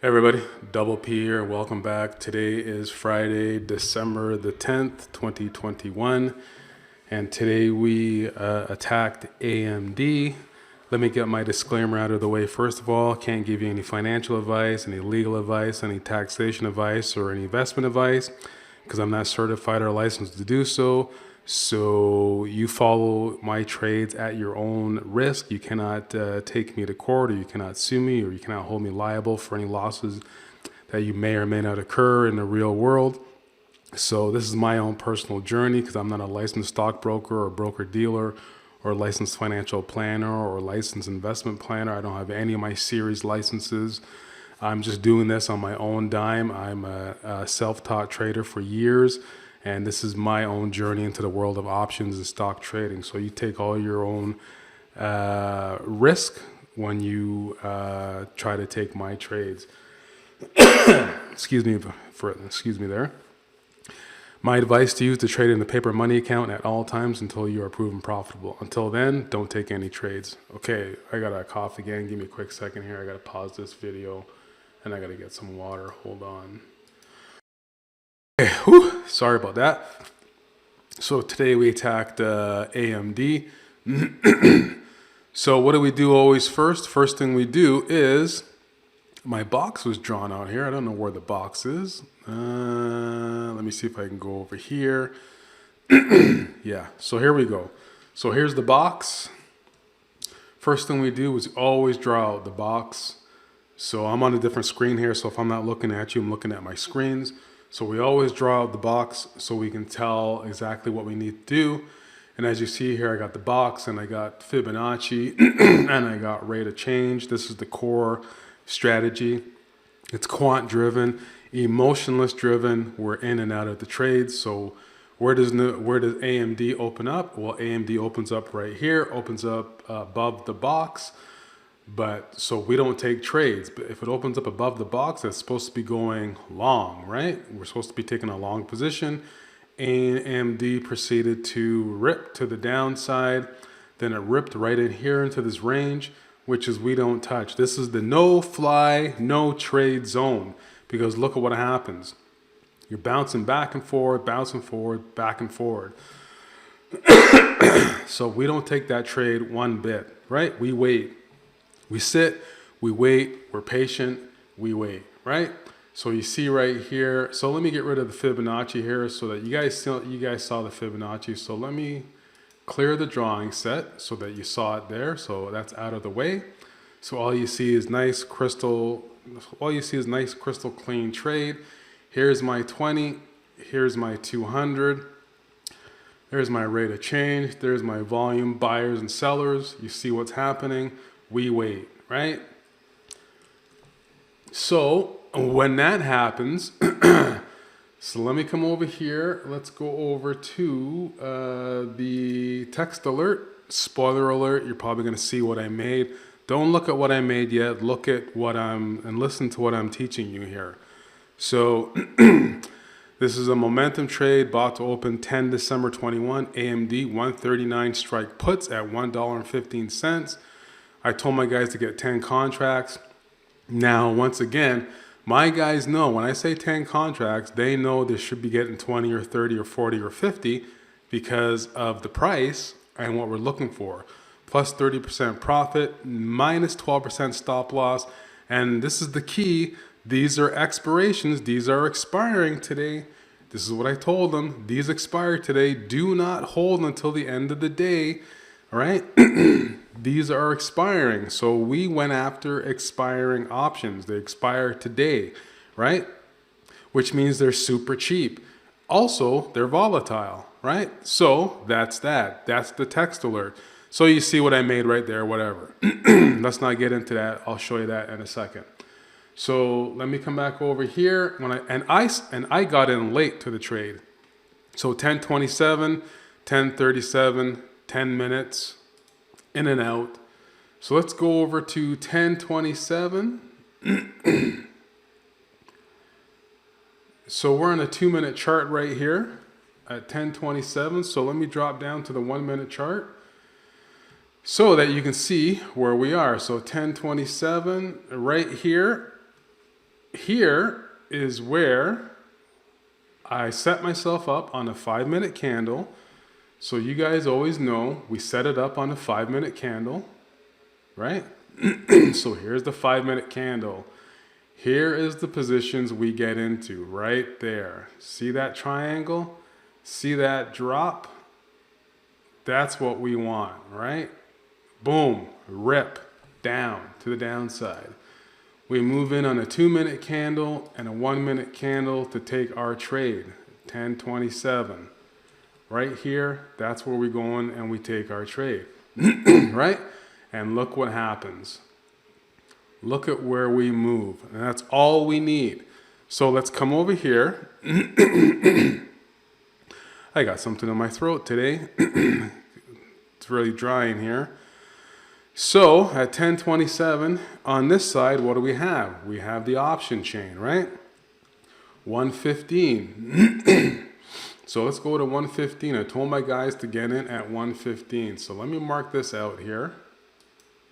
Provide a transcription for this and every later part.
Hey everybody, Double P here. Welcome back. Today is Friday, December the 10th, 2021. And today we attacked AMD. Let me get my disclaimer out of the way. First of all, can't give you any financial advice, any legal advice, any taxation advice, or any investment advice because I'm not certified or licensed to do so. So you follow my trades at your own risk. You cannot take me to court, or you cannot sue me, or you cannot hold me liable for any losses that you may or may not occur in the real world. So this is my own personal journey because I'm not a licensed stockbroker or broker dealer or licensed financial planner or licensed investment planner. I don't have any of my series licenses. I'm just doing this on my own dime. I'm a self-taught trader for years, and this is my own journey into the world of options and stock trading. So you take all your own risk when you try to take my trades. Excuse me there. My advice to you is to trade in the paper money account at all times until you are proven profitable. Until then, don't take any trades. Okay, I got a cough again. Give me a quick second here. I got to pause this video and I got to get some water. Hold on. Okay, whew, sorry about that. So today we attacked AMD. So what do we do always first? First thing we do is, my box was drawn out here. I don't know where the box is. Let me see if I can go over here. Yeah, so here we go. So here's the box. First thing we do is always draw out the box. So I'm on a different screen here, so if I'm not looking at you, I'm looking at my screens. So we always draw out the box so we can tell exactly what we need to do. And as you see here, I got the box and I got Fibonacci and I got rate of change. This is the core strategy. It's quant driven, emotionless driven. We're in and out of the trades. So where does AMD open up? Well, AMD opens up right here, opens up above the box. But so we don't take trades. But if it opens up above the box, that's supposed to be going long, right? We're supposed to be taking a long position. AMD proceeded to rip to the downside. Then it ripped right in here into this range, which is we don't touch. This is the no fly, no trade zone, because look at what happens. You're bouncing back and forth, back and forward. So we don't take that trade one bit, right? We wait. We sit, we wait, we're patient, we wait, right? So you see right here, so let me get rid of the Fibonacci here so that you guys saw the Fibonacci. So let me clear the drawing set so that you saw it there. So that's out of the way. So all you see is nice crystal clean trade. Here's my 20, here's my 200. There's my rate of change. There's my volume, buyers and sellers. You see what's happening. We wait, right? So when that happens, so let me come over here. Let's go over to the text alert. Spoiler alert, you're probably going to see what I made. Don't look at what I made yet. Look at and listen to what I'm teaching you here. So this is a momentum trade, about to open 10 December 21, AMD 139 strike puts at $1.15. I told my guys to get 10 contracts. Now, once again, my guys know when I say 10 contracts, they know they should be getting 20 or 30 or 40 or 50 because of the price and what we're looking for. Plus 30% profit, minus 12% stop loss. And this is the key. These are expirations. These are expiring today. This is what I told them. These expire today. Do not hold until the end of the day. All right? These are expiring. So we went after expiring options. They expire today, right? Which means they're super cheap. Also, they're volatile, right? So that's that. That's the text alert. So you see what I made right there, whatever. Let's not get into that. I'll show you that in a second. So let me come back over here. I got in late to the trade. So 10:27, 10:37, 10 minutes, in and out. So let's go over to 10:27. So we're on a 2-minute chart right here at 10:27. So let me drop down to the 1-minute chart so that you can see where we are. So 10:27 right here. here is where I set myself up on a 5-minute candle. So you guys always know we set it up on a 5-minute candle, right? So here's the 5-minute candle. Here is the positions we get into right there. See that triangle? See that drop? That's what we want, right? Boom, rip, down to the downside. We move in on a 2-minute candle and a 1-minute candle to take our trade, 10.27. Right here, that's where we go in and we take our trade, right? And look what happens. Look at where we move, and that's all we need. So let's come over here. I got something in my throat today. It's really dry in here. So at 10.27 on this side, what do we have? We have the option chain, right? 115. So let's go to 115. I told my guys to get in at 115. So let me mark this out here.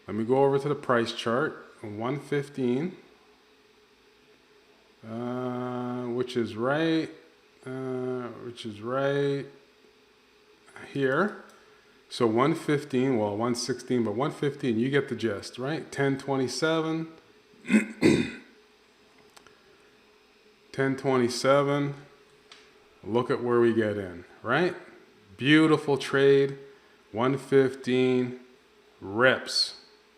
Let me go over to the price chart. 115, which is right here. So 115, well 116, but 115, you get the gist, right? 1027, 1027, look at where we get in, right? Beautiful trade, 115, rips,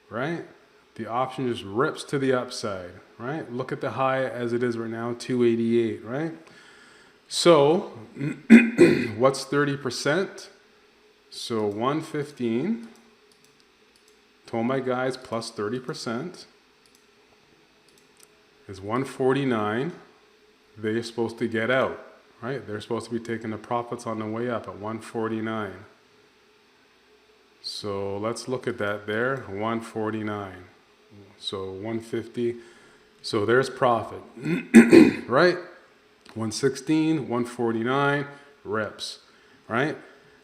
right? The option just rips to the upside, right? Look at the high as it is right now, 288, right? So what's 30%? So 115, told my guys plus 30% is 149. They're supposed to get out, right? They're supposed to be taking the profits on the way up at 149. So let's look at that there, 149. So 150. So there's profit, right? 116, 149, reps, right?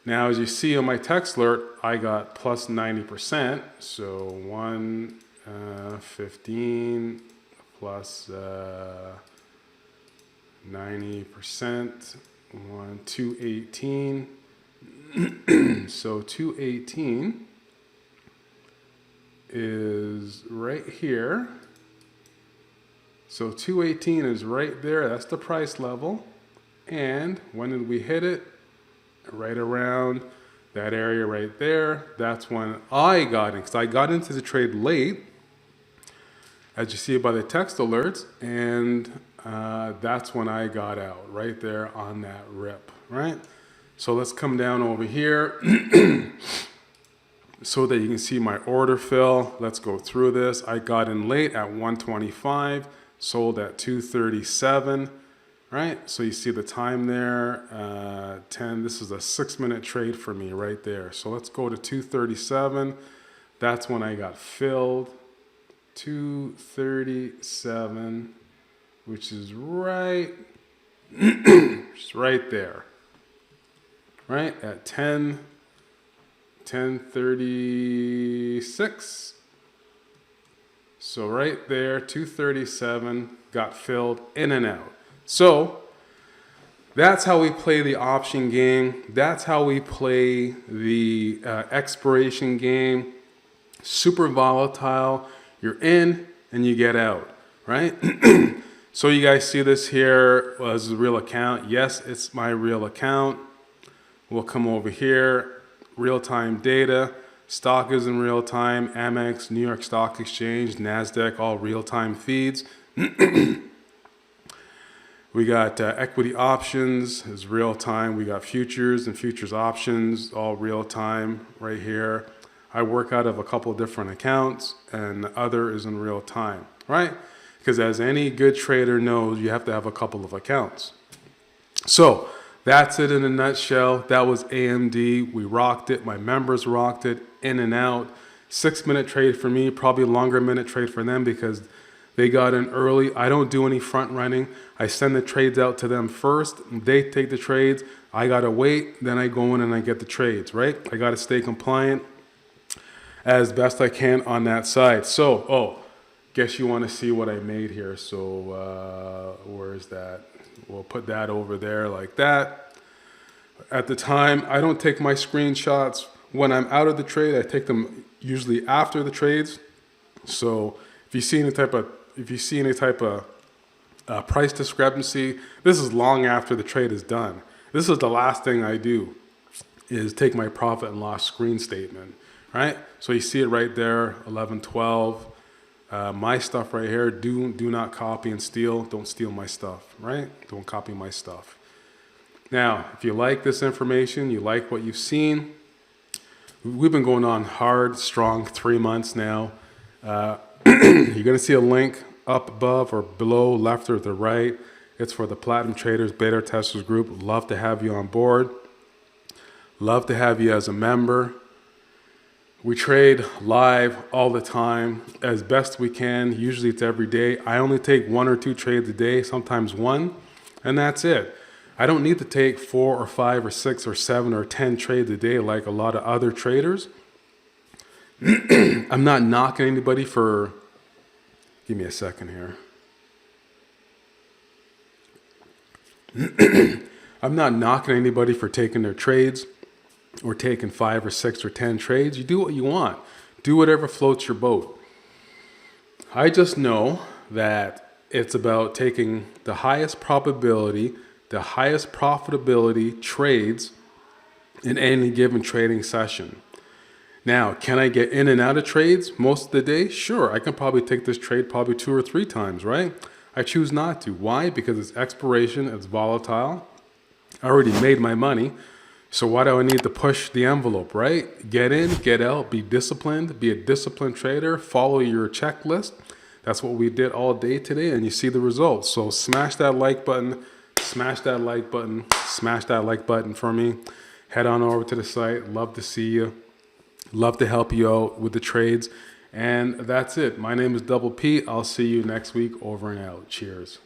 Now, as you see on my text alert, I got plus 90%. So 115 plus 90%, 218. So 218 is right here. So 218 is right there. That's the price level. And when did we hit it? Right around that area right there. That's when I got in, because I got into the trade late, as you see by the text alerts, and that's when I got out, right there on that rip, right? So let's come down over here so that you can see my order fill. Let's go through this. I got in late at 125, sold at 237, right? So you see the time there, 10. This is a 6-minute trade for me right there. So let's go to 237. That's when I got filled. 237, which is right, just right there. Right at 10:36. So right there, 237 got filled in and out. So that's how we play the option game. That's how we play the expiration game. Super volatile. You're in and you get out, right? So you guys see this here as a real account. Yes, it's my real account. We'll come over here, real-time data. Stock is in real time. Amex, New York Stock Exchange, NASDAQ, all real-time feeds. We got equity options is real time. We got futures and futures options, all real time right here. I work out of a couple of different accounts, and the other is in real time, right? Because as any good trader knows, you have to have a couple of accounts. So that's it in a nutshell. That was AMD. We rocked it. My members rocked it in and out. 6-minute trade for me, probably a longer minute trade for them because they got in early. I don't do any front running. I send the trades out to them first. They take the trades. I got to wait. Then I go in and I get the trades, right? I got to stay compliant as best I can on that side. So, guess you want to see what I made here. So where is that? We'll put that over there like that. At the time, I don't take my screenshots when I'm out of the trade. I take them usually after the trades. So if you see any type of price discrepancy, this is long after the trade is done. This is the last thing I do, is take my profit and loss screen statement, right? So you see it right there, 1112. My stuff right here, do not copy and steal. Don't steal my stuff, right? Don't copy my stuff. Now, if you like this information, you like what you've seen, we've been going on hard, strong, 3 months now. You're going to see a link up above or below, left or the right. It's for the Platinum Traders Beta Testers group. Love to have you on board. Love to have you as a member. We trade live all the time as best we can. Usually it's every day. I only take 1 or 2 trades a day, sometimes 1, and that's it. I don't need to take 4 or 5 or 6 or 7 or 10 trades a day like a lot of other traders. I'm not knocking anybody for, give me a second here. I'm not knocking anybody for taking their trades or taking 5 or 6 or 10 trades. You do what you want. Do whatever floats your boat. I just know that it's about taking the highest probability, the highest profitability trades in any given trading session. Now, can I get in and out of trades most of the day? Sure, I can probably take this trade probably 2 or 3 times, right? I choose not to. Why? Because it's expiration, it's volatile. I already made my money. So why do I need to push the envelope, right? Get in, get out, be disciplined, be a disciplined trader, follow your checklist. That's what we did all day today, and you see the results. So smash that like button, smash that like button, smash that like button for me. Head on over to the site. Love to see you. Love to help you out with the trades. And that's it. My name is Double P. I'll see you next week. Over and out. Cheers.